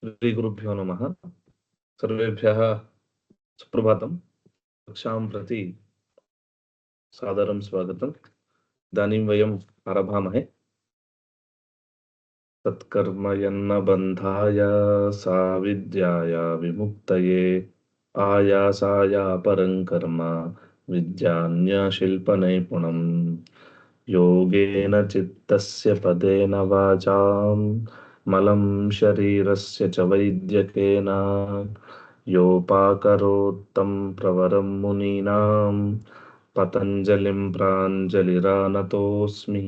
श्रीगुरुभ्यो नमः। सर्वेभ्यः सुप्रभातं। कक्षां प्रति सादरं स्वागतम्। इदानीं वयम् आरभामहे। तत्कर्म यन्न बन्धाय साविद्याय विमुक्तये आयासाय परं कर्म विद्यान्यशिल्पनैपुणम् योगेन चित्तस्य पदेन वाचां मलं शरीरस्य च वैद्यकेन योपाकरोत्तं प्रवरं मुनीनां पतञ्जलिं प्राञ्जलिरानतोऽस्मि।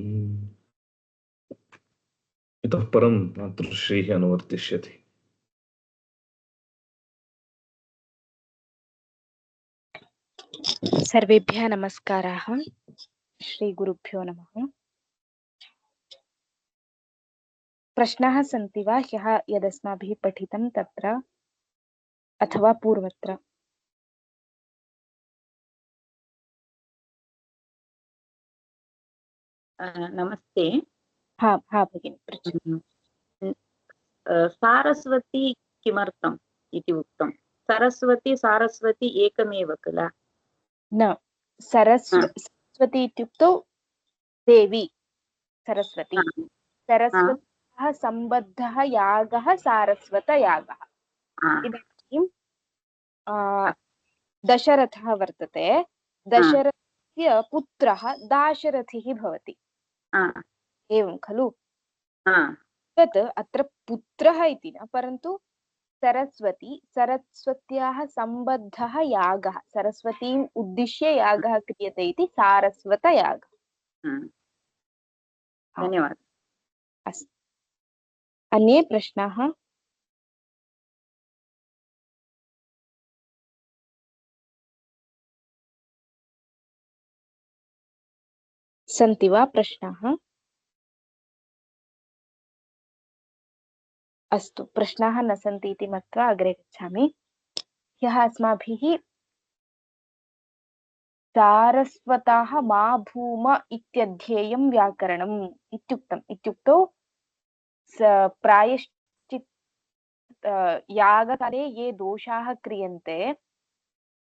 इतः परं मातृश्रीः अनुवर्तिष्यति। सर्वेभ्यः नमस्काराः। श्रीगुरुभ्यो नमः। प्रश्नाः सन्ति वा ह्यः यदस्माभिः पठितं तत्र अथवा पूर्वत्र? नमस्ते। हाँ भगिनी पृच्छतु। सारस्वती किमर्थम् इति उक्तं? सरस्वती एकमेव किल? न, सरस्वती इत्युक्तौ देवी सरस्वती। सरस्वत्याः सम्बद्धः यागः सारस्वतयागः। इदानीं दशरथः वर्तते। दशरथस्य पुत्रः दाशरथिः भवति। एवं खलु? तत् अत्र पुत्रः इति न, परन्तु सरस्वत्याः सम्बद्धः यागः, सरस्वतीम् उद्दिश्य यागः क्रियते इति सारस्वतयागः। धन्यवादः। अस्तु, अन्ये प्रश्नाः? सन्ति वा प्रश्नाः? अस्तु, प्रश्नाः न सन्ति इति मत्वा अग्रे गच्छामि। ह्यः अस्माभिः सारस्वताः मा भूम इत्यध्येयं व्याकरणम् इत्युक्तम्। इत्युक्तौ प्रायश्चित् यागकाले ये दोषाः क्रियन्ते,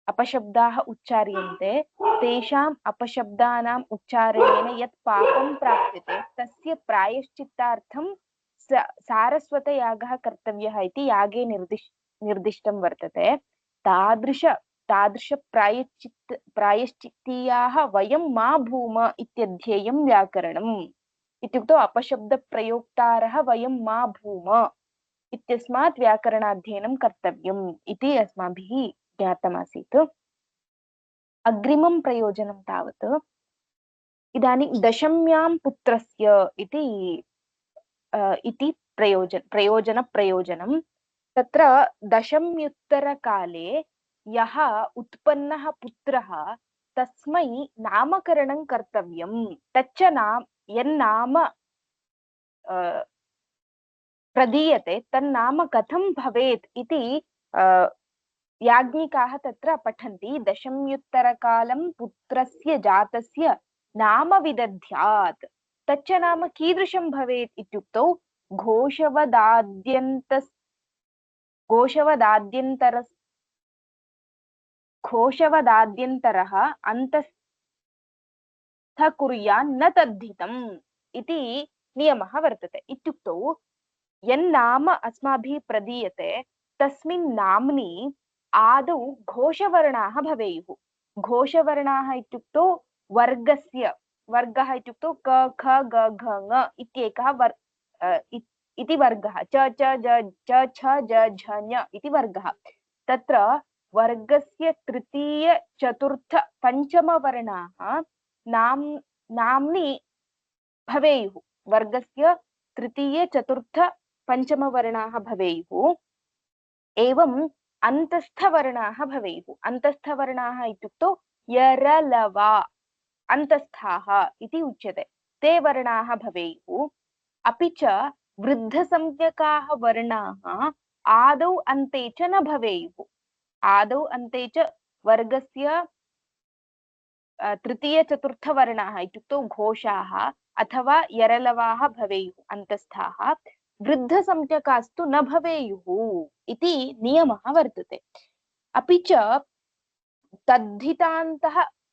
अपशब्दाः उच्चार्यन्ते, तेषाम् अपशब्दानाम् उच्चारणेन यत् पापं प्राप्यते तस्य प्रायश्चित्तार्थं सारस्वतयागः कर्तव्यः इति यागे निर्दिष्टं वर्तते। तादृश प्रायश्चित्तीयाः वयं मा भूम इत्यध्येयं व्याकरणम्। इत्युक्तौ अपशब्दप्रयोक्तारः वयं मा भूम इत्यस्मात् व्याकरणाध्ययनं कर्तव्यम् इति अस्माभिः ज्ञातमासीत्। अग्रिमं प्रयोजनं तावत् इदानीं दशम्यां पुत्रस्य इति प्रयोजनं तत्र दशम्युत्तरकाले यः उत्पन्नः पुत्रः तस्मै नामकरणं कर्तव्यं। तच्च यन्नाम प्रदीयते तन्नाम कथं भवेत् इति याज्ञिकाः तत्र पठन्ति। दशम्युत्तरकालं पुत्रस्य जातस्य नाम विदध्यात्। तच्च नाम कीदृशं भवेत् इत्युक्तौ घोषवदाद्यन्तरः अन्तस्थ कुर्यान्न तद्धितम् इति नियमः वर्तते। इत्युक्तौ यन्नाम अस्माभिः प्रदीयते तस्मिन् नाम्नि आदौ घोषवर्णाः भवेयुः। घोषवर्णाः इत्युक्तौ वर्गः इत्युक्तौ क ख ग घ ङ इत्येकः इति वर्गः। च च ज च छ ज झ ञ इति वर्गः। तत्र वर्गस्य तृतीय चतुर्थ पञ्चमवर्णाः नाम्नि भवेयुः। वर्गस्य तृतीय चतुर्थ पञ्चमवर्णाः भवेयुः। एवम् अन्तस्थवर्णाः भवेयुः। अन्तस्थवर्णाः इत्युक्तौ यरलवा अन्तस्थाः इति उच्यते। ते वर्णाः भवेयुः। अपि च वृद्धसंज्ञकाः वर्णाः आदौ अन्ते च न भवेयुः। आदौ अन्ते च वर्गस्य तृतीयचतुर्थवर्णाः इत्युक्तौ घोषाः अथवा यरलवाः भवेयुः अन्तस्थाः। वृद्धसंज्ञकास्तु न भवेयुः इति नियमः वर्तते। अपि च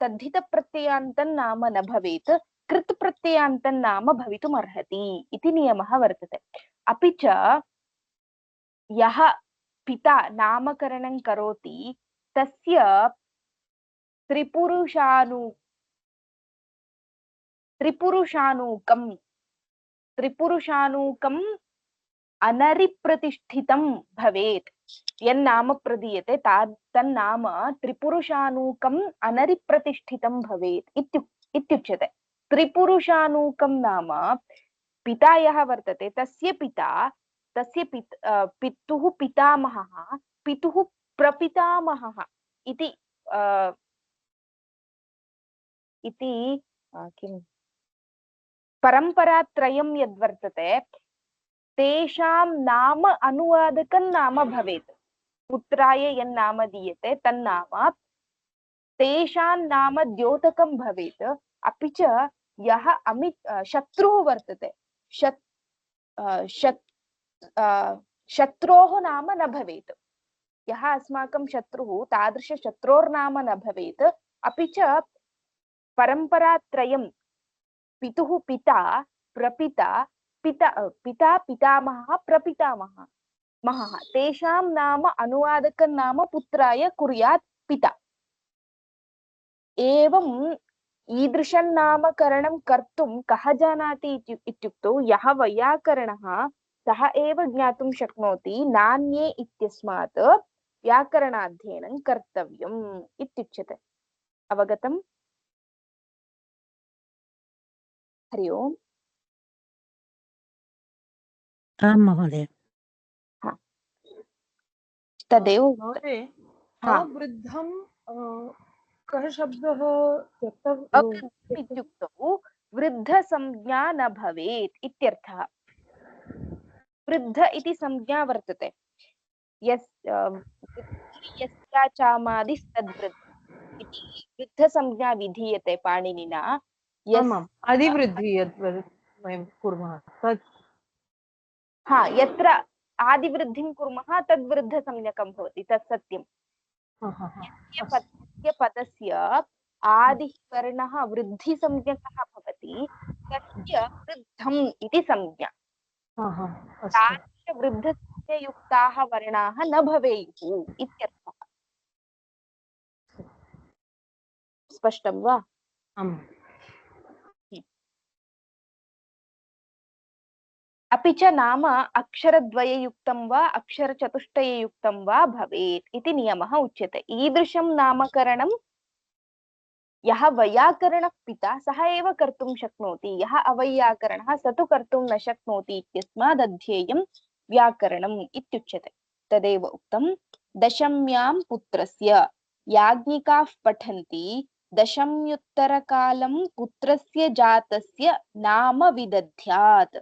तद्धितप्रत्ययान्तं नाम न भवेत्, कृत् प्रत्ययान्तं नाम भवितुमर्हति इति नियमः वर्तते। अपि च यः पिता नामकरणं करोति तस्य त्रिपुरुषानूकम् अनरिप्रतिष्ठितं भवेत्। यन्नाम प्रदीयते तन्नाम त्रिपुरुषानूकम् अनरिप्रतिष्ठितं भवेत् इत्युच्यते। त्रिपुरुषानूकं नाम पिता यः वर्तते तस्य पितुः पितामहः, पितुः प्रपितामहः इति किं परम्परात्रयं यद्वर्तते तेषां नाम अनुवादकं नाम भवेत्। पुत्राय यन्नाम दीयते तन्नाम तेषां नाम द्योतकं भवेत्। अपि च यः शत्रुः वर्तते शत्रोः नाम न भवेत्। यः अस्माकं शत्रुः तादृशशत्रोर्नाम न भवेत्। अपि च परम्परात्रयं पितुः पिता प्रपिता पिता पितामहः प्रपितामहः तेषां नाम अनुवादकं नाम पुत्राय कुर्यात् पिता। एवं ईदृशं नामकरणं कर्तुं कः जानाति इत्युक्तौ यः वैयाकरणः सः एव ज्ञातुं शक्नोति। नान्ये इत्यस्मात् व्याकरणाध्ययनं कर्तव्यम् इत्युच्यते। अवगतम्? हरि ओम्। आं महोदय। तदेव महोदय हाँ। अवृद्धं कः शब्दः अवृद्धम् इत्युक्तौ वृद्धसंज्ञा न भवेत् इत्यर्थः। वृद्ध इति संज्ञा वर्तते। यस्या चामादिस्तद्वृद्ध इति वृद्धसंज्ञा विधीयते पाणिनिना। अधिवृद्धि यत् वयं कुर्मः तत् यत्र आदिवृद्धिं कुर्मः तद् वृद्धसंज्ञकं भवति, तत् सत्यं। यस्य पदस्य आदिः वर्णः वृद्धिसंज्ञकः भवति तस्य वृद्धम् इति संज्ञा। तादृशवृद्धसंज्ञयुक्ताः वर्णाः न भवेयुः इत्यर्थः। स्पष्टं वा? अपि च नाम अक्षरद्वययुक्तं वा अक्षरचतुष्टययुक्तं वा भवेत् इति नियमः उच्यते। ईदृशं नामकरणं यः वैयाकरणः पिता सः एव कर्तुं शक्नोति, यः अवैयाकरणः स तु कर्तुं न शक्नोति इत्यस्माद् अध्येयं व्याकरणम् इत्युच्यते। तदेव उक्तं दशम्यां पुत्रस्य याज्ञिकाः पठन्ति दशम्युत्तरकालं पुत्रस्य जातस्य नाम विदध्यात्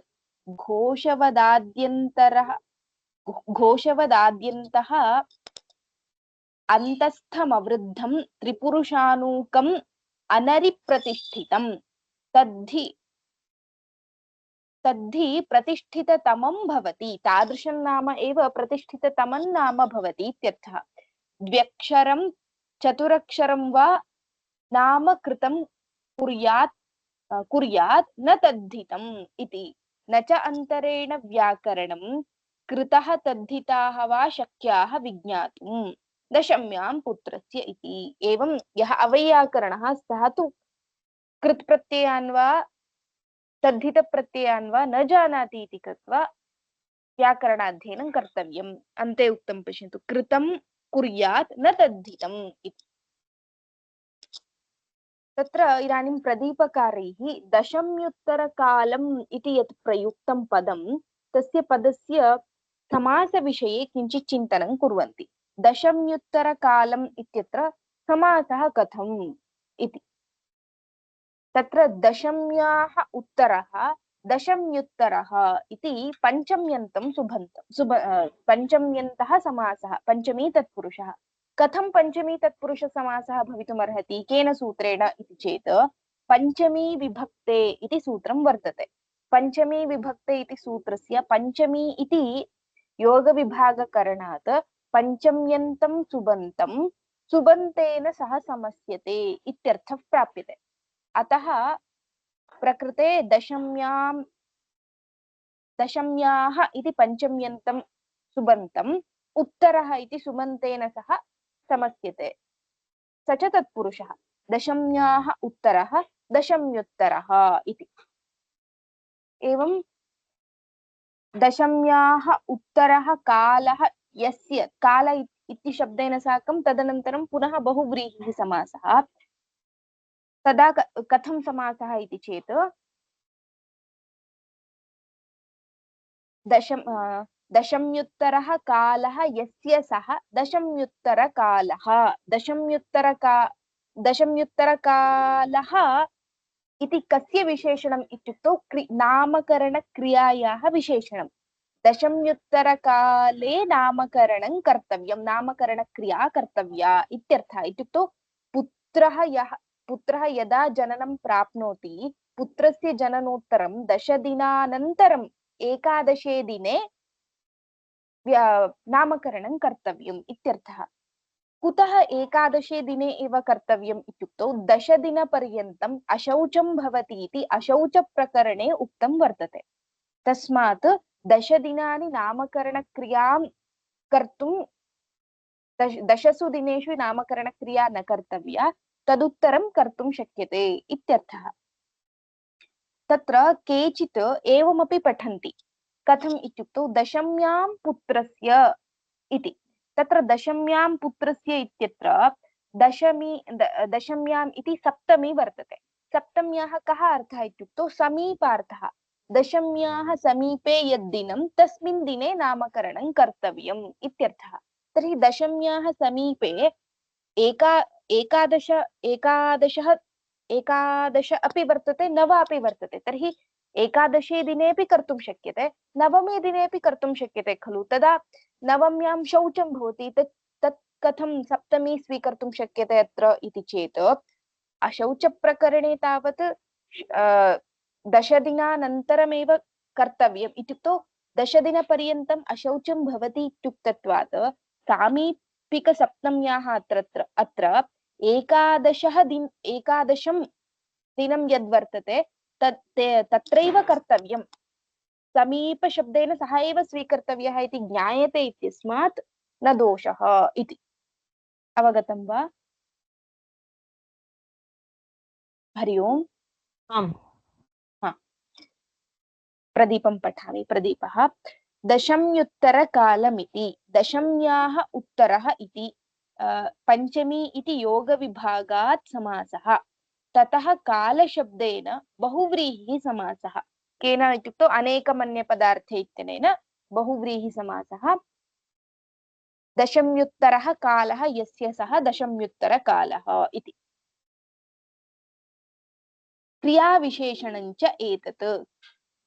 घोषवदाद्यन्तः अन्तस्थमवृद्धं त्रिपुरुषानूकम् अनरिप्रतिष्ठितं तद्धि प्रतिष्ठिततमं भवति। तादृशं नाम एव प्रतिष्ठिततमं नाम भवति इत्यर्थः। द्व्यक्षरं चतुरक्षरं वा नाम कृतं कुर्यात् न तद्धितम् इति। न च अन्तरेण व्याकरणं कृतः तद्धिताः वा शक्याः विज्ञातुम् दशम्यां पुत्रस्य इति। एवं यः अवैयाकरणः सः तु कृत्प्रत्ययान् वा तद्धितप्रत्ययान् वा न जानाति इति कृत्वा व्याकरणाध्ययनं कर्तव्यम्। अन्ते उक्तं पश्यन्तु, कृतं कुर्यात् न तद्धितम् इति। तत्र इदानीं प्रदीपकारैः दशम्युत्तरकालम् इति यत् प्रयुक्तं पदं तस्य पदस्य समासविषये किञ्चित् चिन्तनं कुर्वन्ति। दशम्युत्तरकालम् इत्यत्र समासः कथम् इति। तत्र दशम्याः उत्तरः दशम्युत्तरः इति पञ्चम्यन्तं पञ्चम्यन्तः समासः, पञ्चमी तत्पुरुषः। कथं पञ्चमी तत्पुरुषसमासः भवितुमर्हति, केन सूत्रेण इति चेत् पञ्चमी विभक्ते इति सूत्रं वर्तते। पञ्चमी विभक्ते इति सूत्रस्य पञ्चमी इति योगविभागकरणात् पञ्चम्यन्तं सुबन्तं सुबन्तेन सह समस्यते इत्यर्थः प्राप्यते। अतः प्रकृते दशम्याः इति पञ्चम्यन्तं सुबन्तम् उत्तरः इति सुबन्तेन सह समस्यते। स च तत्पुरुषः। दशम्याः उत्तरः दशम्युत्तरः इति। एवं दशम्याः उत्तरः कालः यस्य, काल इति शब्देन साकं तदनन्तरं पुनः बहुव्रीहिः समासः। तदा कथं समासः इति चेत् दशम्युत्तरः कालः यस्य सः दशम्युत्तरकालः। दशम्युत्तरकालः इति कस्य विशेषणम् इत्युक्तौ नामकरणक्रियायाः विशेषणं। दशम्युत्तरकाले नामकरणं कर्तव्यं, नामकरणक्रिया कर्तव्या इत्यर्थः। इत्युक्तौ पुत्रः यदा जननं प्राप्नोति, पुत्रस्य जननोत्तरं 10 दिनानन्तरं एकादशे दिने नामकरणं कर्तव्यम् इत्यर्थः। कुतः एकादशे दिने एव कर्तव्यम् इत्युक्तौ 10 दिनपर्यन्तम् अशौचं भवति इति अशौचप्रकरणे उक्तं वर्तते। तस्मात् 10 दिनानि नामकरणक्रियां कर्तुं 10सु दिनेषु नामकरणक्रिया न कर्तव्या, तदुत्तरं कर्तुं शक्यते इत्यर्थः। तत्र केचित् एवमपि पठन्ति। कथम् इत्युक्तौ दशम्यां पुत्रस्य इति। तत्र दशम्यां पुत्रस्य इत्यत्र दशम्याम् इति सप्तमी वर्तते। सप्तम्याः कः अर्थः इत्युक्तौ समीपार्थः। दशम्याः समीपे यद्दिनं तस्मिन् दिने नामकरणं कर्तव्यम् इत्यर्थः। तर्हि दशम्याः समीपे एकादश अपि वर्तते, 9 अपि वर्तते। तर्हि एकादशे दिनेपि कर्तुं शक्यते, नवमे दिनेपि कर्तुं शक्यते खलु। तदा नवम्यां शौचं भवति, तत् कथं सप्तमी स्वीकर्तुं शक्यते अत्र इति चेत् अशौचप्रकरणे तावत् 10 दिनानन्तरमेव कर्तव्यम् इत्युक्तौ 10 दिनपर्यन्तम् अशौचं भवति इत्युक्तत्वात् सामीपिकसप्तम्याः अत्र एकादशं दिनं यद्वर्तते तत्रैव कर्तव्यं। समीपशब्देन सह एव स्वीकर्तव्यः इति ज्ञायते इत्यस्मात् न दोषः इति। अवगतं वा? हरि ओम्। आम्। प्रदीपं पठामि। प्रदीपः दशम्युत्तरकालमिति, दशम्याः उत्तरः इति पञ्चमी इति योगविभागात् समासः। ततः कालशब्देन बहुव्रीहिः समासः। केन इत्युक्तौ अनेकमन्यपदार्थे इत्यनेन बहुव्रीहिः समासः। दशम्युत्तरः कालः यस्य सः दशम्युत्तरकालः इति। क्रियाविशेषणञ्च एतत्।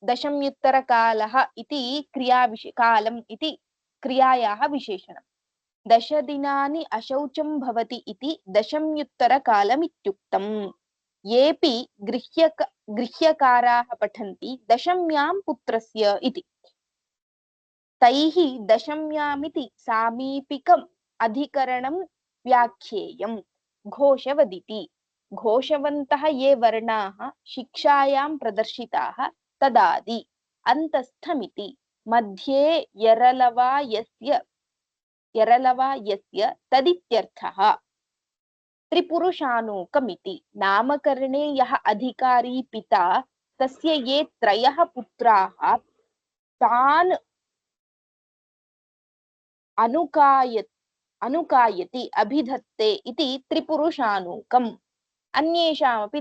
दशम्युत्तरकालः इति कालम् इति क्रियायाः विशेषणम्। 10 दिनानि अशौचं भवति इति दशम्युत्तरकालमित्युक्तम्। येऽपि गृह्यकाराः पठन्ति दशम्यां पुत्रस्य इति। तैः दशम्यामिति सामीपिकम् अधिकरणं व्याख्येयम् घोषवदिति। घोषवन्तः ये वर्णाः शिक्षायां प्रदर्शिताः तदादि अन्तस्थमिति। मध्ये यरलवा यस्य तदित्यर्थः। त्रिपुरुषानूकमिति। नामकरणे यः अधिकारी पिता तस्य ये 3 पुत्राः तान् अनुकायति अभिधत्ते इति त्रिपुरुषानूकम्। अन्येषामपि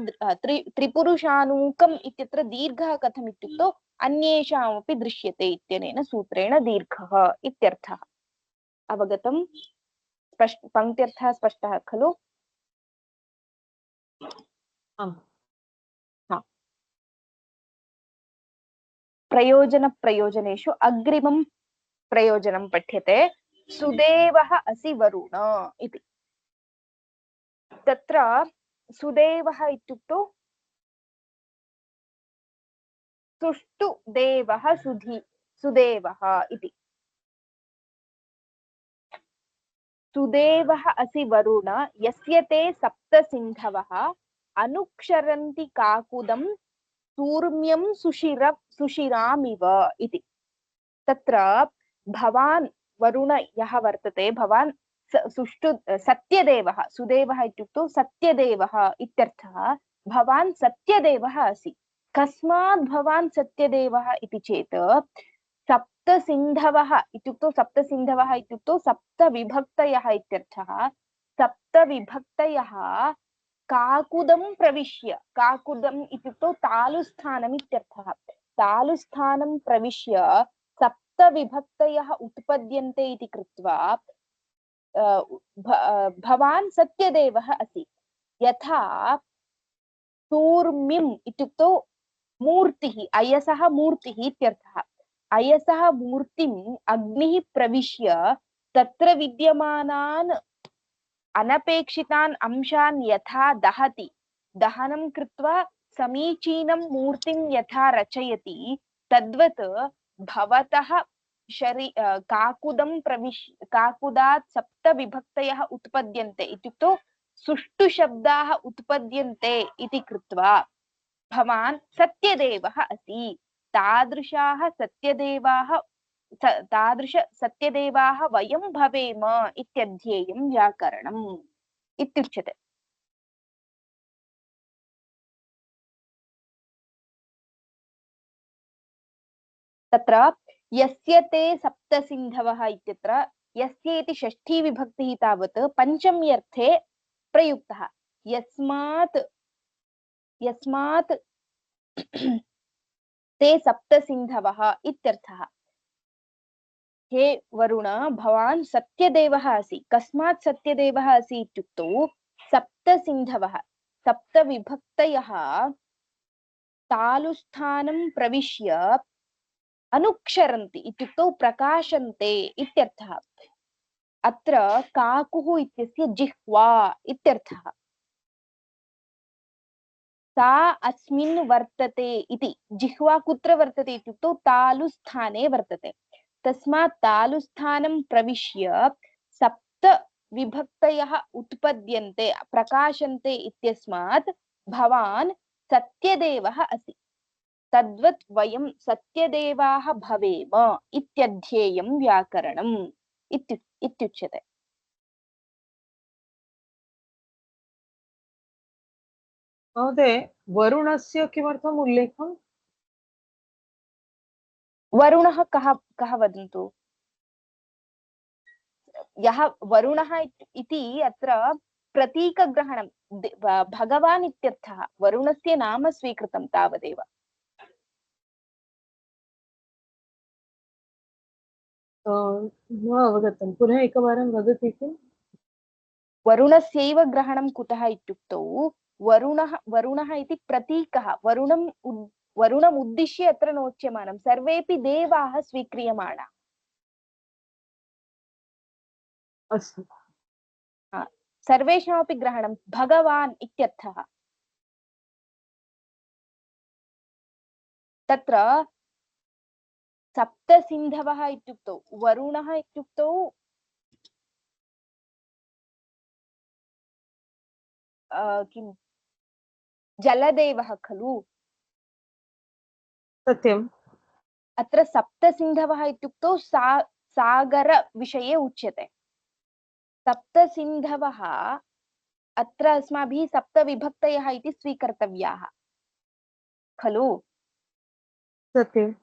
त्रिपुरुषानूकम् इत्यत्र दीर्घः कथम् इत्युक्तौ अन्येषामपि दृश्यते इत्यनेन सूत्रेण दीर्घः इत्यर्थः। अवगतं? पङ्क्त्यर्थः स्पष्टः खलु? प्रयोजनेषु अग्रिमं प्रयोजनं पठ्यते। सुदेवः असि वरुण इति। तत्र सुदेवः इत्युक्तौ सुष्टु देवः सुदेवः इति। सुदेवः असि वरुण यस्य ते सप्त सिन्धवः अनुक्षरन्ति काकुदं सूर्म्यं सुशिरामिव इति। तत्र भवान् वरुण यः वर्तते भवान् सुष्टु सत्यदेवः, सुदेवः इत्युक्तौ सत्यदेवः इत्यर्थः। भवान् सत्यदेवः असि। कस्मात् भवान् सत्यदेवः इति चेत् सप्तसिन्धवः इत्युक्तौ सप्तसिन्धवः इत्युक्तौ सप्तविभक्तयः इत्यर्थः। सप्तविभक्तयः काकुदं प्रविश्य, काकुदम् इत्युक्तौ तालुस्थानम् इत्यर्थः। तालुस्थानं प्रविश्य सप्तविभक्तयः उत्पद्यन्ते इति कृत्वा भवान् सत्यदेवः असि। यथा सूर्मिम् इत्युक्तौ मूर्तिः, अयसः मूर्तिः इत्यर्थः। अयसः मूर्तिम् अग्निः प्रविश्य तत्र विद्यमानान् अनपेक्षितान् अंशान् यथा दहति, दहनं कृत्वा समीचीनं मूर्तिं यथा रचयति, तद्वत् भवतः काकुदं प्रविश्य, काकुदात् सप्तविभक्तयः उत्पद्यन्ते इत्युक्तौ सुष्टु शब्दाः उत्पद्यन्ते इति कृत्वा भवान् सत्यदेवः असि। तादृशाः सत्यदेवाः तादृश सत्यदेवाः वयं भवेम इत्यध्येयं व्याकरणम् इत्युच्यते। तत्र यस्य ते सप्तसिन्धवः इत्यत्र यस्य इति षष्ठी विभक्तिः तावत् पञ्चम्यर्थे प्रयुक्तः। यस्मात् यस्मात् ते सप्तसिन्धवः इत्यर्थः। हे वरुण भवान् सत्यदेवः असि। कस्मात् सत्यदेवः असि इत्युक्तौ सप्तसिन्धवः, सप्तविभक्तयः तालुस्थानं प्रविश्य अनुक्षरन्ति इत्युक्तौ प्रकाशन्ते इत्यर्थः। अत्र काकुः इत्यस्य जिह्वा इत्यर्थः। सा अस्मिन् वर्तते इति। जिह्वा कुत्र वर्तते इत्युक्तौ तालुस्थाने वर्तते। तस्मात् तालुस्थानं प्रविश्य सप्त विभक्तयः उत्पद्यन्ते, प्रकाशन्ते इत्यस्मात् भवान् सत्यदेवः असि। तद्वत् वयं सत्यदेवाः भवेम इत्यध्येयं व्याकरणम् इत्युच्यते। महोदय, वरुणस्य किमर्थम् उल्लेखम्? वरुणः कः वदन्तु। यः वरुणः इति अत्र प्रतीकग्रहणं, भगवान् इत्यर्थः। वरुणस्य नाम स्वीकृतं तावदेव। न अवगतं, पुनः एकवारं वदति किम्? वरुणस्यैव ग्रहणं कुतः इत्युक्तौ वरुणः इति प्रतीकः। वरुणम् उद्दिश्य अत्र नोच्यमानं। सर्वेपि देवाः स्वीक्रियमाणाः। अस्तु। सर्वेषामपि ग्रहणं भगवान् इत्यर्थः। तत्र सप्तसिन्धवः इत्युक्तौ वरुणः इत्युक्तौ किं जलदेवः खलु। सत्यम्। अत्र सप्तसिन्धवः इत्युक्तौ सागरविषये उच्यते। सप्तसिन्धवः अत्र अस्माभिः सप्तविभक्तयः इति स्वीकर्तव्याः खलु। सत्यम्।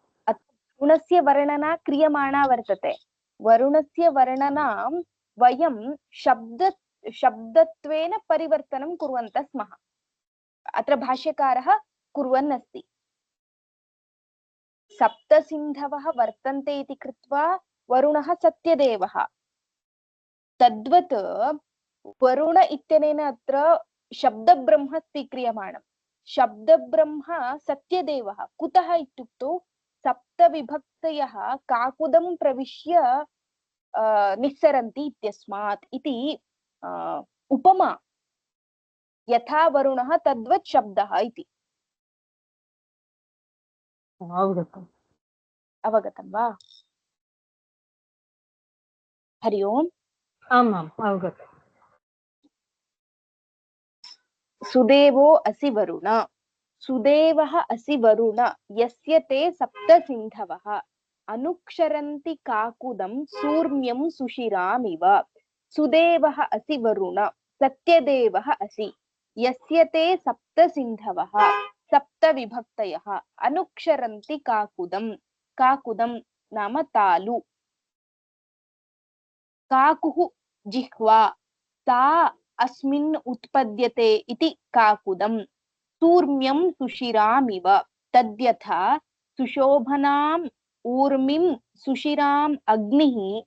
वरुणस्य वर्णना क्रियमाणा वर्तते। वरुणस्य वर्णनां वयं शब्दत्वेन परिवर्तनं कुर्वन्तः स्मः। अत्र भाष्यकारः कुर्वन् अस्ति। सप्तसिन्धवः वर्तन्ते इति कृत्वा वरुणः सत्यदेवः। तद्वत् वरुण इत्यनेन अत्र शब्दब्रह्म स्वीक्रियमाणं। शब्दब्रह्म सत्यदेवः। कुतः इत्युक्तौ सप्तविभक्तयः काकुदं प्रविश्य निस्सरन्ति इत्यस्मात् इति उपमा। यथा वरुणः तद्वत् शब्दः इति। अवगतम्। अवगतं वा? हरि ओम्। आम् आम् अवगतम्। सुदेवो असि वरुण, सुदेवः असि वरुण, यस्य ते सप्त सिन्धवः अनुक्षरन्ति काकुदं सूर्म्यं सुशिरामिव। सुदेवः असि वरुण, सत्यदेवः असि, यस्य ते सप्त सिन्धवः सप्त विभक्तयः अनुक्षरन्ति काकुदं, काकुदं नाम तालु, काकुः जिह्वा, सा अस्मिन् उत्पद्यते इति काकुदं, सूर्म्यं सुशिरामिव, तद्यथा सुशोभनाम् ऊर्मिं सुशिराम् अग्निः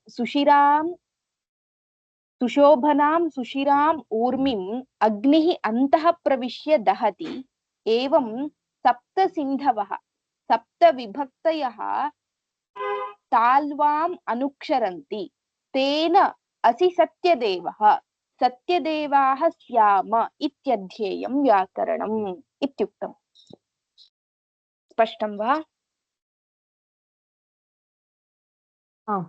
सुशोभनां सुशिराम् ऊर्मिम् अग्निः अन्तः प्रविश्य दहति, एवं सप्त सिन्धवः सप्त विभक्तयः ताल्वाम् अनुक्षरन्ति, तेन असि सत्यदेवः, सत्यदेवाः स्याम इत्यध्येयं व्याकरणम् इत्युक्तम्। स्पष्टं वा? आम्।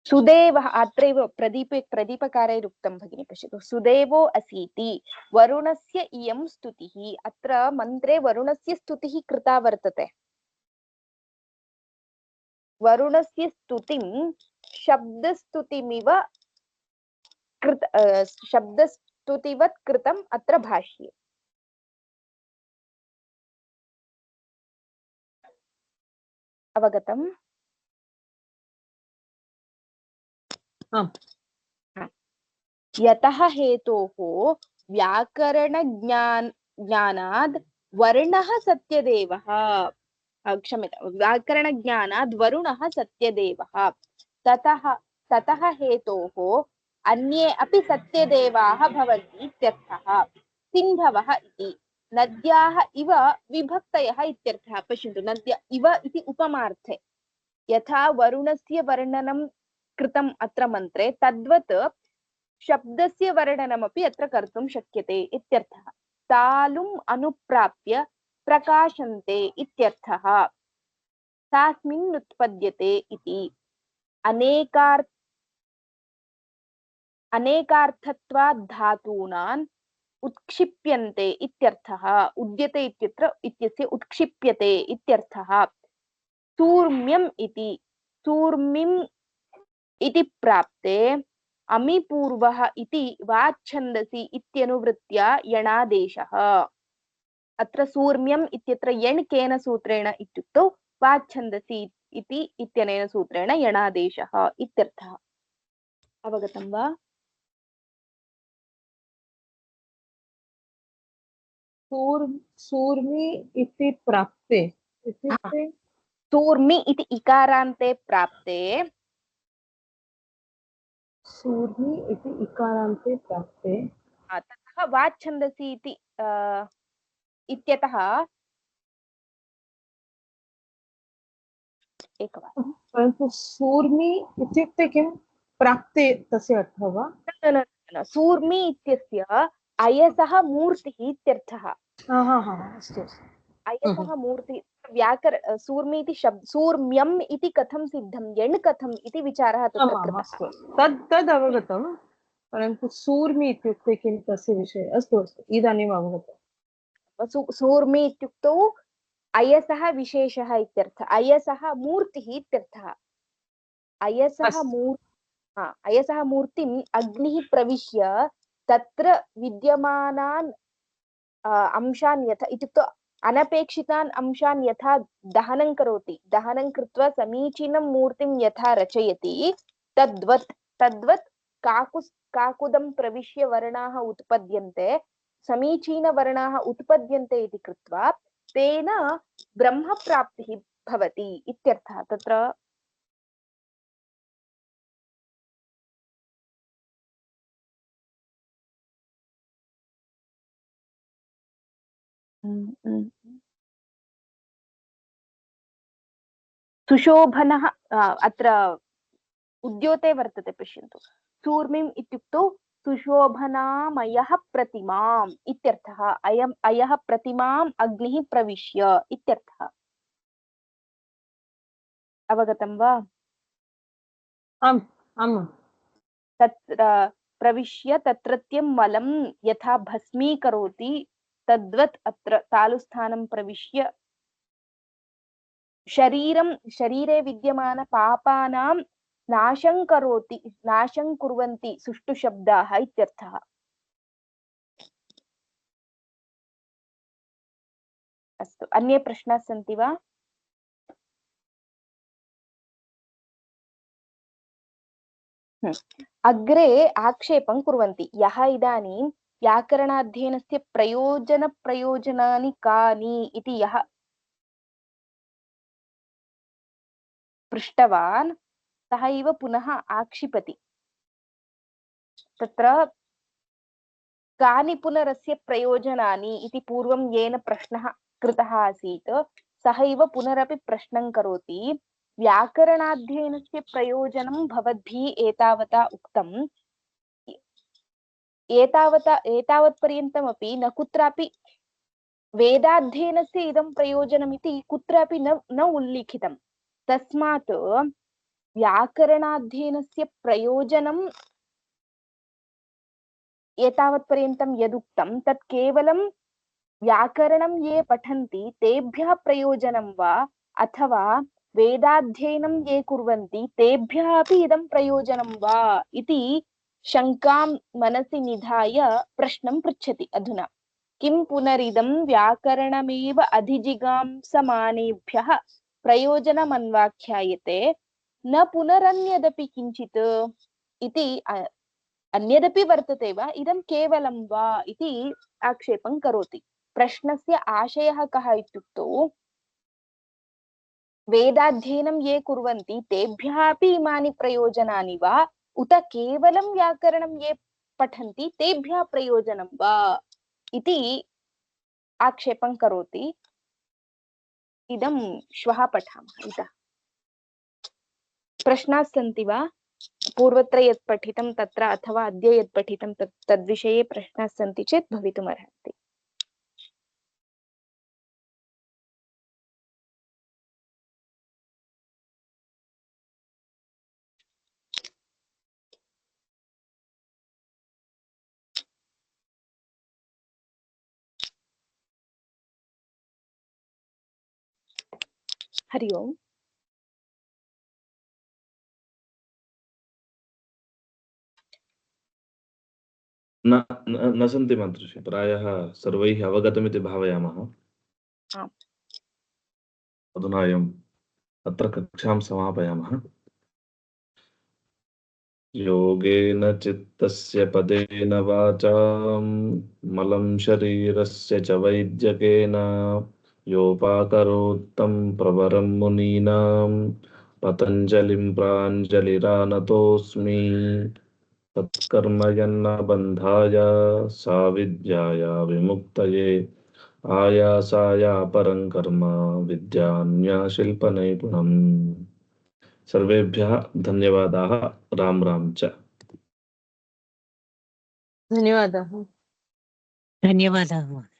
सुदेवः अत्रैव प्रदीपकारैरुक्तं भगिनी, पश्यतु। सुदेवो असीति, वरुणस्य इयं स्तुतिः। अत्र मन्त्रे वरुणस्य स्तुतिः कृता वर्तते। वरुणस्य स्तुतिं शब्दस्तुतिमिव शब्दस्तुतिवत् कृतम् अत्र भाष्ये। अवगतम्? आम्। यतः हेतोः व्याकरणज्ञानाद् वर्णः सत्यदेवः, क्षम्यतां, व्याकरणज्ञानाद् वरुणः सत्यदेवः, ततः हेतोः अन्ये अपि सत्यदेवाः भवन्ति इत्यर्थः। सिन्धवः इति नद्याः इव विभक्तयः इत्यर्थः। पश्यन्तु, नद्या इव इति उपमार्थे, यथा वरुणस्य वर्णनं कृतम् अत्र मन्त्रे, तद्वत् शब्दस्य वर्णनमपि अत्र कर्तुं शक्यते इत्यर्थः। तालुम् अनुप्राप्य प्रकाशन्ते इत्यर्थः। तास्मिन् उत्पद्यते इति अनेकार्थत्वात् धातूनाम् उत्क्षिप्यन्ते इत्यर्थः। उद्यते इत्यस्य उत्क्षिप्यते इत्यर्थः। सूर्म्यम् इति सूर्मिम् इति प्राप्ते अमिपूर्वः इति वाच्छन्दसि इत्यनुवृत्त्या यणादेशः। अत्र सूर्म्यम् इत्यत्र यण् केन सूत्रेण इत्युक्तौ वाच्छन्दसि इति इत्यनेन सूत्रेण यणादेशः इत्यर्थः। अवगतं वा? सूर्मि इति प्राप्ते इत्युक्ते सूर्मि इति इकारान्ते प्राप्ते, सूर्मि इति इकारान्ते प्राप्ते ततः वाच्छन्दसि इति इत्यतः एकवारं। परन्तु सूर्मि इत्युक्ते किं? प्राप्ते तस्य अर्थः वा? न, सूर्मि इत्यस्य अयसः मूर्तिः इत्यर्थः। अस्तु। अयसः मूर्ति सूर्मि इति सूर्म्यम् इति कथं सिद्धं, यण् कथम् इति विचारः तत्र कृतः। अस्तु, तद् अवगतं, परन्तु सूर्मि इत्युक्ते किं तस्य विषये? अस्तु इदानीम् अवगतम्। सूर्मि इत्युक्तौ अयसः विशेषः इत्यर्थः, अयसः मूर्तिः इत्यर्थः। अयसः मूर्तिम् अग्निः प्रविश्य तत्र विद्यमानान् अंशान् यथा इत्युक्तौ अनपेक्षितान् अंशान् यथा दहनं करोति, दहनं कृत्वा समीचीनं मूर्तिं यथा रचयति, तद्वत् काकुदं प्रविश्य वर्णाः उत्पद्यन्ते, समीचीनवर्णाः उत्पद्यन्ते इति कृत्वा तेन ब्रह्मप्राप्तिः भवति इत्यर्थः। तत्र सुशोभनः अत्र उद्योते वर्तते। पश्यन्तु, सूर्मिम् इत्युक्तौ सुशोभनामयः प्रतिमाम् इत्यर्थः। अयः प्रतिमाम् अग्निः प्रविश्य इत्यर्थः। अवगतं वा? आम् आम् तत्र प्रविश्य तत्रत्यं मलं यथा भस्मीकरोति तद्वत् अत्र तालुस्थानं प्रविश्य शरीरे विद्यमान पापानां नाशं कुर्वन्ति सुष्ठुशब्दाः इत्यर्थः। अस्तु, अन्ये प्रश्नाः सन्ति वा? अग्रे आक्षेपं कुर्वन्ति यः इदानीं व्याकरणाध्ययनस्य प्रयोजनानि कानि इति यः पृष्टवान् सः इव पुनः आक्षिपति। तत्र कानि पुनरस्य प्रयोजनानि इति पूर्वं येन प्रश्नः कृतः आसीत् सः इव पुनरपि प्रश्नं करोति। व्याकरणाध्ययनस्य प्रयोजनं भवद्भिः एतावता उक्तम्। एतावत्पर्यन्तमपि न कुत्रापि वेदाध्ययनस्य इदं प्रयोजनमिति कुत्रापि न उल्लिखितं। तस्मात् व्याकरणाध्ययनस्य प्रयोजनं एतावत्पर्यन्तं यदुक्तं तत् केवलं व्याकरणं ये पठन्ति तेभ्यः प्रयोजनं वा अथवा वेदाध्ययनं ये कुर्वन्ति तेभ्यः अपि इदं प्रयोजनं वा इति शङ्कां मनसि निधाय प्रश्नं पृच्छति। अधुना किं पुनरिदं व्याकरणमेव अधिजिगांसमानेभ्यः प्रयोजनमन्वाख्यायते न पुनरन्यदपि किञ्चित् इति अन्यदपि वर्तते वा इदं केवलं वा इति आक्षेपं करोति। प्रश्नस्य आशयः कः इत्युक्तौ वेदाध्ययनं ये कुर्वन्ति तेभ्यः अपि इमानि प्रयोजनानि वा उत केवलं व्याकरणं ये पठन्ति तेभ्यः प्रयोजनं वा इति आक्षेपं करोति। इदं श्वः पठामः। इतः प्रश्नाः सन्ति वा? पूर्वत्र यत् पठितं तत्र अथवा अद्य यत् पठितं तद्विषये प्रश्नाः सन्ति चेत् भवितुमर्हन्ति। हरि ओम्। न सन्ति मातृश्री, प्रायः सर्वैः अवगतमिति भावयामः। अधुना अत्र कक्षां समापयामः। योगेन चित्तस्य पदेन वाचां मलं शरीरस्य च वैद्यकेन योपाकरोत्तं प्रवरं मुनीनां पतञ्जलिं प्राञ्जलिरानतोऽस्मि। तत्कर्म यन्न बन्धाय साविद्याया विमुक्तये आयासाया परं कर्म विद्यान्याशिल्पनैपुणम्। सर्वेभ्यः धन्यवादाः। राम राम च। धन्यवादाः। धन्यवादाः।